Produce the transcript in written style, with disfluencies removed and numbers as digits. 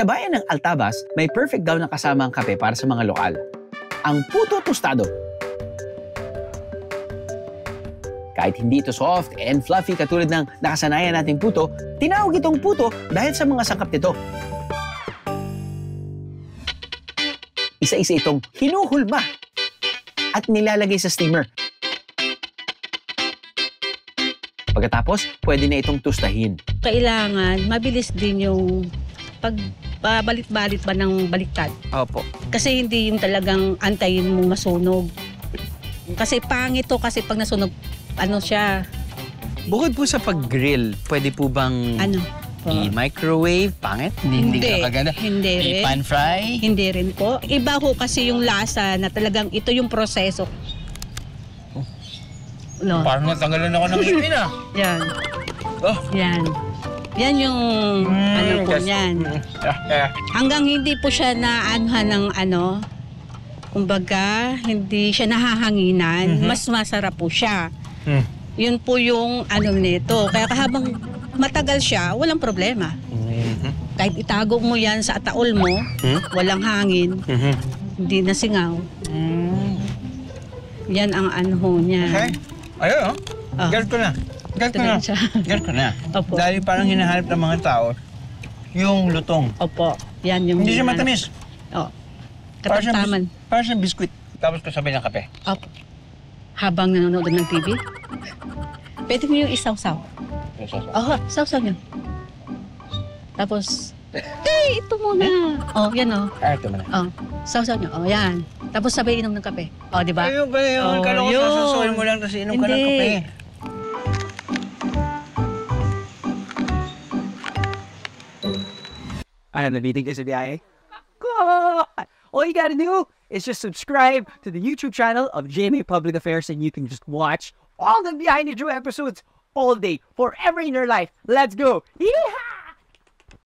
Sa bayan ng Altabas, may perfect daw na kasama ang kape para sa mga lokal. Ang puto tostado. Kahit hindi ito soft and fluffy katulad ng nakasanayan nating puto, tinawag itong puto dahil sa mga sangkap nito. Isa-isa itong hinuhulma at nilalagay sa steamer. Pagkatapos, pwede na itong tustahin. Kailangan mabilis din yung pagbabalit-balit ba ng baliktad. Opo. Kasi hindi yung talagang antayin mo masunog. Kasi pangit to kasi pag nasunog, ano siya? Bukod po sa pag-grill, pwede po bang i-microwave? Pangit? Hindi ka kaganda? Hindi rin. I-pan fry? Hindi rin po. Iba ho kasi yung lasa na talagang ito yung proseso. No. Parang natanggalan ako ng ipin ah. Yan. Oh. Yan. Yan yung ano po yan. Hanggang hindi po siya naanuhan ng ano, kumbaga, hindi siya nahahanginan, mas masarap po siya. Yun po yung ano nito. Kaya habang matagal siya, walang problema. Kahit itago mo yan sa ataol mo, walang hangin, hindi nasingaw. Yan ang ano niya. Okay. Ayun oh. Get ko na. Get ko na. Opo. Dahil parang hinahanap ng mga tao yung lutong. Opo. Yan yung Hindi siya matamis. Oo. Katamtaman. Parang siyang biskuit. Tapos kasabay ng kape. Opo. Habang nanonood ng TV, pwede mo yung isawsaw. Oo, sawsaw niyo. Tapos, ito muna. Oh, yan oh. Ito muna. Oh, sawsaw niyo. Oh, yan. Tapos sabay inom ng kape. Oh, di ba? Ayun pala yun. Kala ko sasasoyin mo lang kasi inom ka ng kape. I am the meeting is a BIA. God! All you gotta do is just subscribe to the YouTube channel of GMA Public Affairs and you can just watch all the Behind the Drew episodes all day, forever in your life. Let's go! Yeehaw!